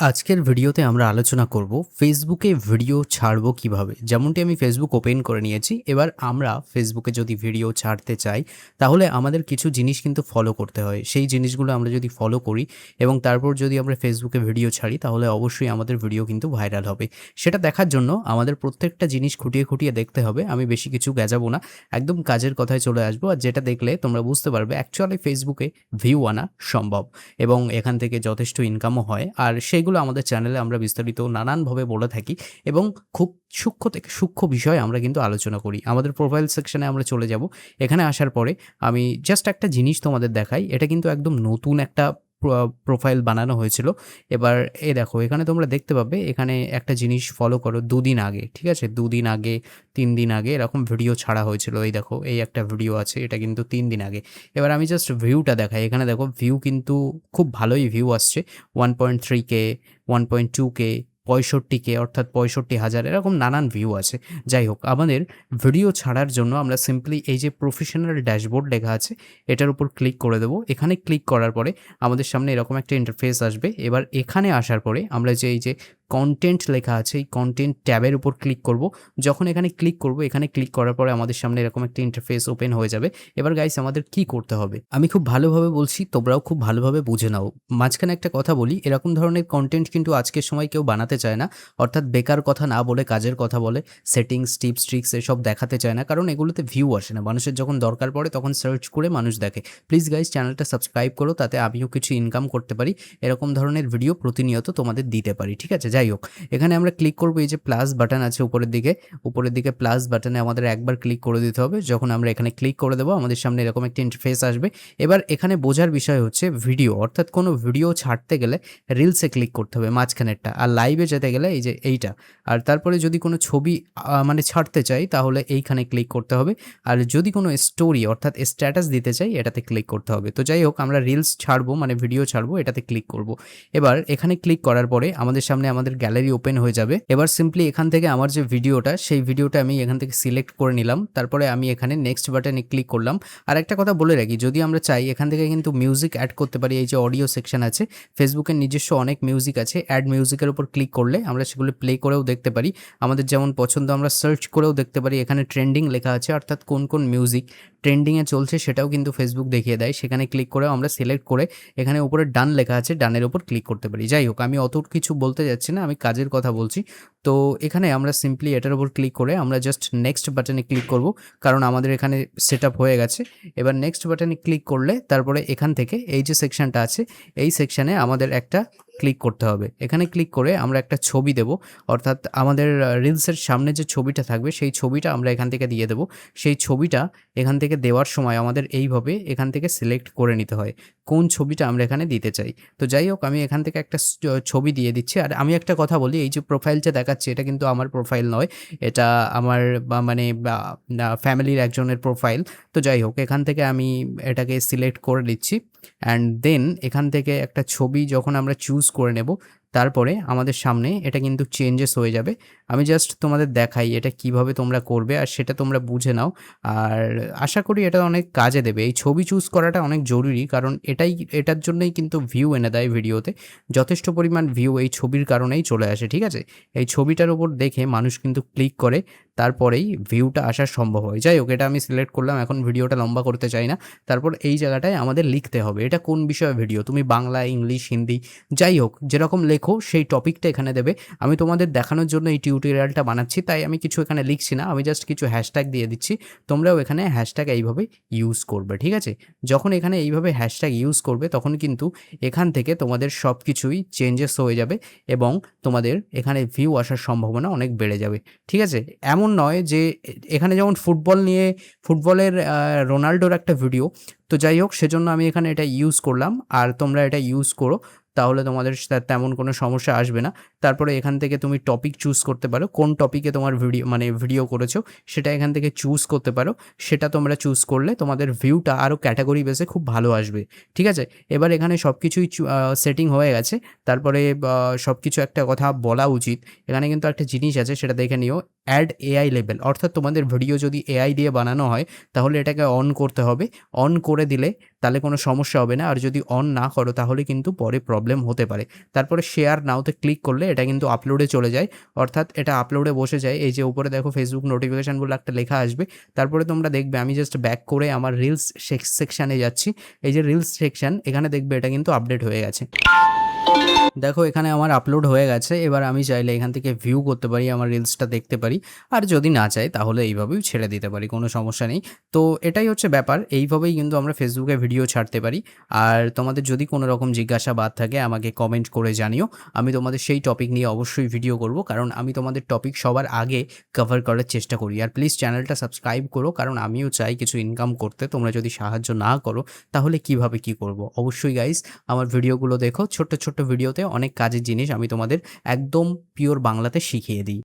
আজকের ভিডিওতে আমরা আলোচনা করব ফেসবুকে ভিডিও ছাড়বো কিভাবে। যেমনটি আমি ফেসবুক ওপেন করে নিয়েছি। এবার আমরা ফেসবুকে যদি ভিডিও ছাড়তে চাই তাহলে আমাদের কিছু জিনিস কিন্তু ফলো করতে হয়। সেই জিনিসগুলো আমরা যদি ফলো করি এবং তারপর যদি আমরা ফেসবুকে ভিডিও ছাড়ি তাহলে অবশ্যই আমাদের ভিডিও কিন্তু ভাইরাল হবে। সেটা দেখার জন্য আমাদের প্রত্যেকটা জিনিস খুঁটিয়ে খুঁটিয়ে দেখতে হবে। আমি বেশি কিছু গেজাবো না, একদম কাজের কথায় চলে আসবো। আর যেটা দেখলে তোমরা বুঝতে পারবে অ্যাকচুয়ালি ফেসবুকে ভিউ আনা সম্ভব এবং এখান থেকে যথেষ্ট ইনকামও হয়। আর সেইগুলো আমাদের চ্যানেলে আমরা বিস্তারিত নানানভাবে বলে থাকি এবং খুব সূক্ষ্ম থেকে সূক্ষ্ম বিষয় আমরা কিন্তু আলোচনা করি। আমাদের প্রোফাইল সেকশনে আমরা চলে যাব। এখানে আসার পরে আমি জাস্ট একটা জিনিস তোমাদের দেখাই। এটা কিন্তু একদম নতুন একটা প্রোফাইল বানানো হয়েছিল। এবার দেখো এখানে তোমরা দেখতে পাবে, এখানে একটা জিনিস ফলো করো। ২ দিন আগে, ঠিক আছে? ২ দিন আগে, ৩ দিন আগে এরকম ভিডিও ছাড়া হয়েছিল। এই দেখো, এই একটা ভিডিও আছে, এটা কিন্তু ৩ দিন আগে। এবার আমি জাস্ট ভিউটা দেখাই। এখানে দেখো ভিউ কিন্তু খুব ভালোই ভিউ আসছে। 1.3K, 1.2K, 65K অর্থাৎ 65,000 এরকম নানান ভিউ আছে। যাই হোক, আমাদের ভিডিও ছাড়ার জন্য আমরা সিম্পলি এই যে প্রফেশনাল ড্যাশবোর্ড লেখা আছে এটার উপর ক্লিক করে দেবো। এখানে ক্লিক করার পরে আমাদের সামনে এরকম একটা ইন্টারফেস আসবে। এবার এখানে আসার পরে আমরা যে এই যে কন্টেন্ট লেখা আছে এই কন্টেন্ট ট্যাবের উপর ক্লিক করব। যখন এখানে ক্লিক করব, এখানে ক্লিক করার পরে আমাদের সামনে এরকম একটা ইন্টারফেস ওপেন হয়ে যাবে। এবার গাইস আমাদের কি করতে হবে আমি খুব ভালোভাবে বলছি, তোমরাও খুব ভালোভাবে বুঝে নাও। মাঝখানে একটা কথা বলি, এরকম ধরনের কন্টেন্ট কিন্তু আজকের সময় কেউ বানাতে চায় না। অর্থাৎ বেকার কথা না বলে কাজের কথা বলে, সেটিংস, টিপস, ট্রিক্স এসব দেখাতে চায় না, কারণ এগুলোতে ভিউ আসে না। মানুষের যখন দরকার পড়ে তখন সার্চ করে মানুষ দেখে। প্লিজ গাইস চ্যানেলটা সাবস্ক্রাইব করো, তাতে আমিও কিছু ইনকাম করতে পারি, এরকম ধরনের ভিডিও প্রতিনিয়ত তোমাদের দিতে পারি, ঠিক আছে? যাই হোক, এখানে আমরা ক্লিক করব। এই যে প্লাস বাটন আছে উপরের দিকে প্লাস বাটনে আমাদের একবার ক্লিক করে দিতে হবে। যখন আমরা এখানে ক্লিক করে দেবো আমাদের সামনে এরকম একটা ইন্টারফেস আসবে। এবার এখানে বোঝার বিষয় হচ্ছে ভিডিও, অর্থাৎ কোনো ভিডিও ছাড়তে গেলে রিলসে ক্লিক করতে হবে মাঝখানেরটা, আর লাইভে যেতে গেলে এই যে এইটা। আর তারপরে যদি কোনো ছবি মানে ছাড়তে চাই তাহলে এইখানে ক্লিক করতে হবে। আর যদি কোনো স্টোরি অর্থাৎ স্ট্যাটাস দিতে চাই এটাতে ক্লিক করতে হবে। তো যাই হোক, আমরা রিলস ছাড়বো মানে ভিডিও ছাড়বো, এটাতে ক্লিক করব। এবার এখানে ক্লিক করার পরে আমাদের সামনে আমাদের গ্যালারি ওপেন হয়ে যাবে। এবার সিম্পলি এখান থেকে আমার যে ভিডিওটা সেই ভিডিওটা আমি এখান থেকে সিলেক্ট করে নিলাম। তারপরে আমি এখানে নেক্সট বাটনে ক্লিক করলাম। আর একটা কথা বলে রাখি, যদি আমরা চাই এখান থেকে কিন্তু মিউজিক অ্যাড করতে পারি। এই যে অডিও সেকশন আছে, ফেসবুকের নিজস্ব অনেক মিউজিক আছে। অ্যাড মিউজিকের উপর ক্লিক করলে আমরা সেগুলো প্লে করেও দেখতে পারি। আমাদের যেমন পছন্দ আমরা সার্চ করেও দেখতে পারি। এখানে ট্রেন্ডিং লেখা আছে, অর্থাৎ কোন কোন মিউজিক ট্রেন্ডিংয়ে চলছে সেটাও কিন্তু ফেসবুক দেখিয়ে দেয়। সেখানে ক্লিক করেও আমরা সিলেক্ট করে এখানে উপরে ডান লেখা আছে, ডানের উপর ক্লিক করতে পারি। যাই হোক, আমি অত কিছু বলতে যাচ্ছি না, আমি কাজের কথা বলছি। তো এখানে আমরা সিম্পলি এটার উপর ক্লিক করে আমরা জাস্ট নেক্সট বাটনে ক্লিক করব, কারণ আমাদের এখানে সেট আপ হয়ে গেছে। এবার নেক্সট বাটনে ক্লিক করলে তারপরে এখান থেকে এই যে সেকশনটা আছে এই সেকশনে আমাদের একটা ক্লিক করতে হবে। এখানে ক্লিক করে আমরা একটা ছবি দেব, অর্থাৎ আমাদের রিলসের সামনে যে ছবিটা থাকবে সেই ছবিটা আমরা এখান থেকে দিয়ে দেব। সেই ছবিটা এখান থেকে দেওয়ার সময় আমাদের এইভাবে এখান থেকে সিলেক্ট করে নিতে হয় কোন ছবিটা আমরা এখানে দিতে চাই। তো যাই হোক, আমি এখান থেকে একটা ছবি দিয়ে দিচ্ছি। আর আমি একটা কথা বলি, এই যে প্রোফাইলটা দেখাচ্ছে এটা কিন্তু আমার প্রোফাইল নয়, এটা আমার মানে ফ্যামিলির একজনের প্রোফাইল। তো যাই হোক, এখান থেকে আমি এটাকে সিলেক্ট করে নিচ্ছি। অ্যান্ড দেন এখান থেকে একটা ছবি যখন আমরা চুজ করে নেব তারপরে আমাদের সামনে এটা কিন্তু চেঞ্জেস হয়ে যাবে। আমি জাস্ট তোমাদের দেখাই এটা কিভাবে তোমরা করবে আর সেটা তোমরা বুঝে নাও। আর আশা করি এটা অনেক কাজে দেবে। এই ছবি চুজ করাটা অনেক জরুরি, কারণ এটার জন্যই কিন্তু ভিউ এনে দেয় ভিডিওতে। যথেষ্ট পরিমাণ ভিউ এই ছবির কারণেই চলে আসে, ঠিক আছে? এই ছবিটার উপর দেখে মানুষ কিন্তু ক্লিক করে, তারপরেই ভিউটা আসা সম্ভব হয়। যাই হোক, এটা আমি সিলেক্ট করলাম। এখন ভিডিওটা লম্বা করতে চাই না। তারপর এই জায়গাটায় আমাদের লিখতে হবে এটা কোন বিষয়ে ভিডিও, তুমি বাংলা, ইংলিশ, হিন্দি, যাই হোক যেরকম লেখো সেই টপিকটা এখানে দেবে। আমি তোমাদের দেখানোর জন্য এই টিউটোরিয়ালটা বানাচ্ছি, তাই আমি কিছু এখানে লিখছি না, আমি জাস্ট কিছু হ্যাশট্যাগ দিয়ে দিচ্ছি। তোমরাও এখানে হ্যাশট্যাগ এইভাবে ইউজ করবে, ঠিক আছে? যখন এখানে এইভাবে হ্যাশট্যাগ ইউজ করবে তখন কিন্তু এখান থেকে তোমাদের সব কিছুই চেঞ্জেস হয়ে যাবে এবং তোমাদের এখানে ভিউ আসার সম্ভাবনা অনেক বেড়ে যাবে, ঠিক আছে? এমন নয় যে এখানে যেমন ফুটবলের রোনাল্ডোর একটা ভিডিও, তো যাই হোক সেজন্য আমি এখানে এটা ইউজ করলাম। আর তোমরা এটা ইউজ করো, তাহলে তোমাদের তেমন কোনো সমস্যা আসবে না। তারপরে এখান থেকে তুমি টপিক চুজ করতে পারো, কোন টপিকে তোমার ভিডিও করেছো সেটা এখান থেকে চুজ করতে পারো। সেটা তোমরা চুজ করলে তোমাদের ভিউটা আরও ক্যাটাগরি বেসে খুব ভালো আসবে, ঠিক আছে? এবার এখানে সব কিছুই সেটিং হয়ে গেছে। তারপরে সব কিছু একটা কথা বলা উচিত, এখানে কিন্তু একটা জিনিস আছে সেটা দেখে নিও। অ্যাড এআই লেবেল, অর্থাৎ তোমাদের ভিডিও যদি এআই দিয়ে বানানো হয় তাহলে এটাকে অন করতে হবে। অন করে দিলে তাহলে কোনো সমস্যা হবে না, আর যদি অন না করো তাহলে কিন্তু পরে প্রবলেম হতে পারে। তারপরে শেয়ার নাওতে ক্লিক করলে এটা কিন্তু আপলোডে চলে যায়, অর্থাৎ এটা আপলোডে বসে যায়। এই যে উপরে দেখো ফেসবুক নোটিফিকেশান বলে একটা লেখা আসবে, তারপরে তোমরা দেখবে আমি জাস্ট ব্যাক করে আমার রিলস সেকশানে যাচ্ছি। এই যে রিলস সেকশান, এখানে দেখবে এটা কিন্তু আপডেট হয়ে গেছে। দেখো এখানে আমার আপলোড হয়ে গেছে। এবার আমি চাইলে এখান থেকে ভিউ করতে পারি, আমার রিলসটা দেখতে পারি। আর যদি না চাই তাহলে এইভাবেও ছেড়ে দিতে পারি, কোনো সমস্যা নেই। তো এটাই হচ্ছে ব্যাপার। এইভাবেই কিন্তু আমরা ফেসবুকে ভিডিও ছাড়তে পারি। আর তোমাদের যদি কোনো রকম জিজ্ঞাসাবাদ থাকে আমাকে কমেন্ট করে জানিও। আমি তোমাদের সেই টপিক নিয়ে অবশ্যই ভিডিও করব, কারণ আমি তোমাদের টপিক সবার আগে কভার করার চেষ্টা করি। আর প্লিজ চ্যানেলটা সাবস্ক্রাইব করো, কারণ আমিও চাই কিছু ইনকাম করতে। তোমরা যদি সাহায্য না করো তাহলে কিভাবে কি করব? অবশ্যই গাইস আমার ভিডিওগুলো দেখো। ছোট্ট ছোট্ট ভিডিওতে অনেক কাজের জিনিস আমি তোমাদের একদম পিওর বাংলাতে শিখিয়ে দিই।